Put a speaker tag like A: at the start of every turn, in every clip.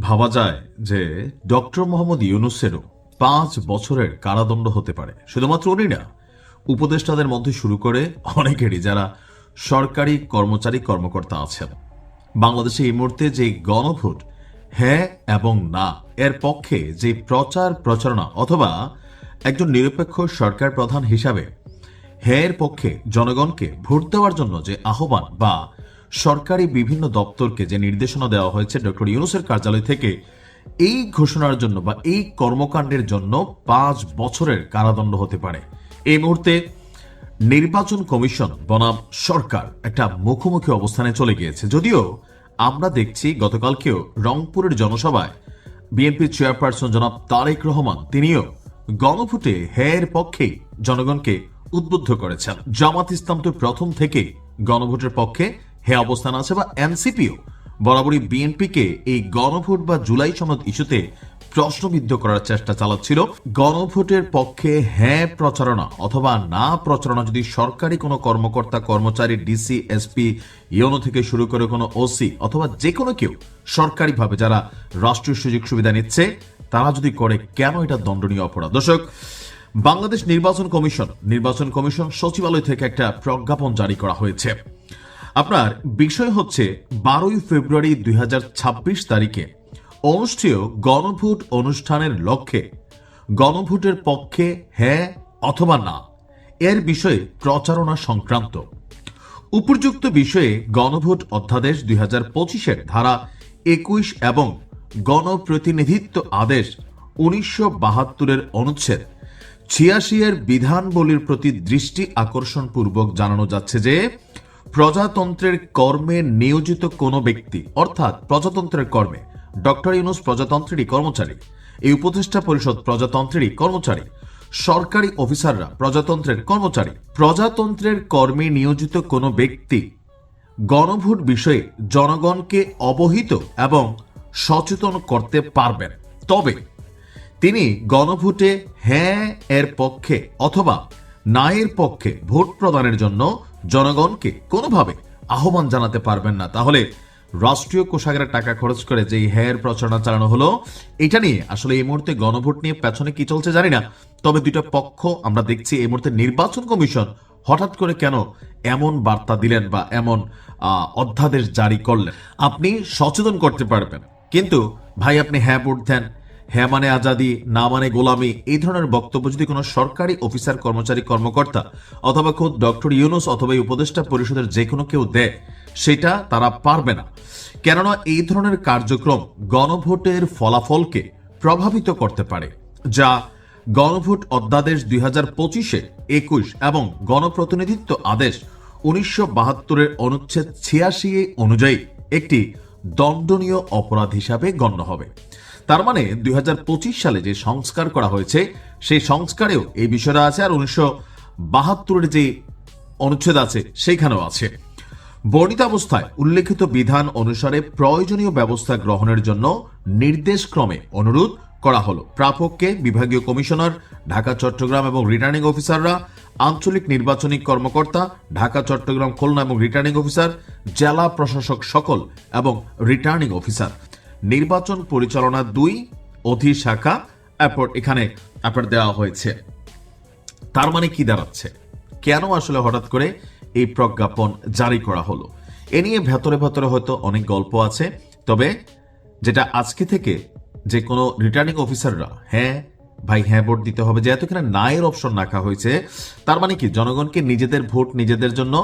A: ভাবা যায় যে ডক্টর মোহাম্মদ ইউনূসেরও ৫ বছরের কারাদণ্ড হতে পারে। শুধুমাত্র উনি না, উপদেষ্টাদের মধ্যে শুরু করে অনেকেরই, যারা সরকারি কর্মচারী কর্মকর্তা আছেন। বাংলাদেশে এই মুহূর্তে যে গণভোট হ্যাঁ এবং না এর পক্ষে যে প্রচার প্রচারণা, অথবা একজন নিরপেক্ষ সরকার প্রধান হিসাবে হ্যাঁ এর পক্ষে জনগণকে ভোট দেওয়ার জন্য যে আহ্বান বা সরকারি বিভিন্ন দপ্তরকে যে নির্দেশনা দেওয়া হয়েছে ডক্টর ইউনূসের কার্যালয় থেকে, এই ঘোষণার জন্য বা এই কর্মকাণ্ডের জন্য ৫ বছরের কারাদণ্ড হতে পারে। এই মুহূর্তে নির্বাচন কমিশন বনাম সরকার একটা মুখোমুখি অবস্থানে চলে গিয়েছে। যদিও আমরা দেখছি গতকালকেও রংপুরের জনসভায় বিএনপি চেয়ারপারসন জনাব তারেক রহমান তিনিও গণভোটে হ্যাঁর পক্ষেই জনগণকে উদ্বুদ্ধ করেছেন। জামাত ইসলাম তো প্রথম থেকে গণভোটের পক্ষে হ্যাঁ অবস্থান আছে, বা এনসিপিও বরাবরই বিএনপিকে এই গণভোট বা জুলাই সনদ ইস্যুতে প্রশ্নবিদ্ধ করার চেষ্টা চালাচ্ছিল। গণভোটের পক্ষে হ্যাঁ প্রচারণা অথবা না প্রচারণা যদি সরকারি কোনো কর্মকর্তা কর্মচারী, ডিসি, এসপি, ইউনো থেকে শুরু করে কোনো ওসি অথবা যে কোনো কেউ সরকারিভাবে যারা রাষ্ট্রীয় সুযোগ সুবিধা নিচ্ছে, তারা যদি করে, কেন এটা দণ্ডনীয় অপরাধ? দর্শক, বাংলাদেশ নির্বাচন কমিশন সচিবালয় থেকে একটা প্রজ্ঞাপন জারি করা হয়েছে। আপনার বিষয় হচ্ছে 12 ফেব্রুয়ারি 2026 তারিখে অনুষ্ঠেয় গণভোট অনুষ্ঠানের লক্ষ্যে গণভোটের পক্ষে হ্যাঁ অথবা না এর বিষয়ে প্রচারণা সংক্রান্ত উপযুক্ত বিষয়ে গণভোট অধ্যাদেশ 2025-এর ধারা 21 এবং গণপ্রতিনিধিত্ব আদেশ 1972-এর অনুচ্ছেদ 86-এর বিধানবলীর প্রতি দৃষ্টি আকর্ষণ পূর্বক জানানো যাচ্ছে যে প্রজাতন্ত্রের কর্মে নিয়োজিত কোনো ব্যক্তি, অর্থাৎ প্রজাতন্ত্রের কর্মে ডক্টর ইউনূস প্রজাতন্ত্রেরই কর্মচারী, এই উপদেষ্টা পরিষদ প্রজাতন্ত্রেরই কর্মচারী, সরকারি অফিসাররা প্রজাতন্ত্রের কর্মচারী, প্রজাতন্ত্রের কর্মে নিয়োজিত কোনো ব্যক্তি গণভোট বিষয়ে জনগণকে অবহিত এবং সচেতন করতে পারবেন। তবে তিনি গণভোটে হ্যাঁ এর পক্ষে অথবা না এর পক্ষে ভোট প্রদানের জন্য জনগণকে কোনোভাবে আহ্বান জানাতে পারবেন না। তাহলে রাষ্ট্রীয় কোষাগারের টাকা খরচ করে যে হ্যাঁ প্রচারণা চালানো হলো, এটা নিয়ে আসলে এই মুহূর্তে গণভোট নিয়ে পেছনে কি চলছে জানি না। তবে দুইটা পক্ষ আমরা দেখছি এই মুহূর্তে নির্বাচন কমিশন হঠাৎ করে কেন এমন বার্তা দিলেন বা এমন অধ্যাদেশ জারি করলেন। আপনি সচেতন করতে পারবেন, কিন্তু ভাই আপনি হ্যাঁ ভোট দেন, হ্যাঁ মানে আজাদি, না মানে গোলামি, এই ধরনের বক্তব্য যদি কোনো সরকারি অফিসার কর্মচারী কর্মকর্তা অথবা খোদ ডক্টর ইউনূস অথবা এই উপদেষ্টা পরিষদের যে কোনো কেউ দেয়, সেটা তারা পারবে না। কেননা এই ধরনের কার্যক্রম গণভোটের ফলাফলকে প্রভাবিত করতে পারে, যা গণভোট অধ্যাদেশ 2025-এ 21 এবং গণপ্রতিনিধিত্ব আদেশ 1972-এর অনুচ্ছেদ 86 অনুযায়ী একটি দণ্ডনীয় অপরাধ হিসাবে গণ্য হবে। তার মানে 2025 সালে যে সংস্কার করা হয়েছে, সেই সংস্কারেও এই বিষয়টা আছে, আর 1972-এর যে অনুচ্ছেদ আছে সেইখানেও আছে। বর্ণিত অবস্থায় উল্লেখিত বিধান অনুসারে প্রয়োজনীয় ব্যবস্থা গ্রহণের জন্য নির্দেশক্রমে অনুরোধ করা হলো প্রাপককে বিভাগীয় কমিশনার, ঢাকা, চট্টগ্রাম এবং রিটার্নিং অফিসাররা, আঞ্চলিক নির্বাচনী কর্মকর্তা, ঢাকা, চট্টগ্রাম, খুলনা এবং রিটার্নিং অফিসার, জেলা প্রশাসক সকল এবং রিটার্নিং অফিসার, নির্বাচন পরিচালনা 2 অধিশাখা এখানে দেওয়া হয়েছে। তার মানে কি দাঁড়াচ্ছে, কেন আসলে হঠাৎ করে এই প্রজ্ঞাপন জারি করা হলো? এ নিয়ে ভেতরে ভেতরে হয়তো অনেক গল্প আছে। তবে যেটা আজকে থেকে যে কোনো রিটার্নিং অফিসাররা হ্যাঁ ভাই হ্যাঁ ভোট দিতে হবে, যেহেতু এখানে না এর অপশন রাখা হয়েছে, তার মানে কি জনগণকে নিজেদের ভোট নিজেদের জন্য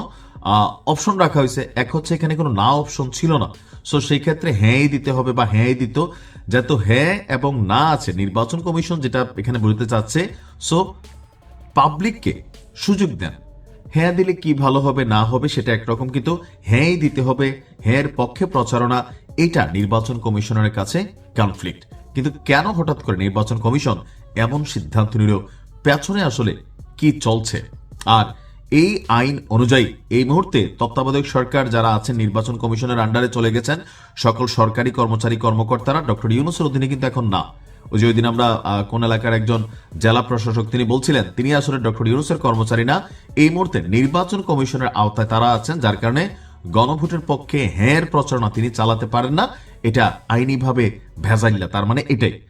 A: অপশন রাখা হয়েছে। এক হচ্ছে এখানে কোনো না অপশন ছিল না, সো সেই ক্ষেত্রে হ্যাঁই দিতে হবে বা হ্যাঁই দিত, যেহেতু হ্যাঁ এবং না আছে। নির্বাচন কমিশন যেটা এখানে বলতে চাচ্ছে, সো পাবলিককে সুযোগ দেন, হ্যাঁ দিলে কি ভালো হবে না হবে সেটা একরকম, কিন্তু হ্যাঁই দিতে হবে, হ্যাঁর পক্ষে প্রচারণা, এটা নির্বাচন কমিশনের কাছে কনফ্লিক্ট। কিন্তু কেন হঠাৎ করে নির্বাচন কমিশন এমন সিদ্ধান্ত নিল, পেছনে আসলে কি চলছে? আর এই আইন অনুযায়ী এই মুহূর্তে তত্ত্বাবধায়ক সরকার যারা আছেন নির্বাচন কমিশনের আন্ডারে চলে গেছেন সকল সরকারি কর্মচারী কর্মকর্তারা, ডক্টর ইউনূসের অধীনে কিন্তু এখন না। ওই যে ওই দিন আমরা কোন এলাকার একজন জেলা প্রশাসক তিনি বলছিলেন তিনি আসলে ডক্টর ইউনূসের কর্মচারী না, এই মুহূর্তে নির্বাচন কমিশনের আওতায় তারা আছেন, যার কারণে গণভোটের পক্ষে হ্যাঁর প্রচারণা তিনি চালাতে পারেন না এটা আইনিভাবে ভেজাইল্লা, তার মানে এটাই।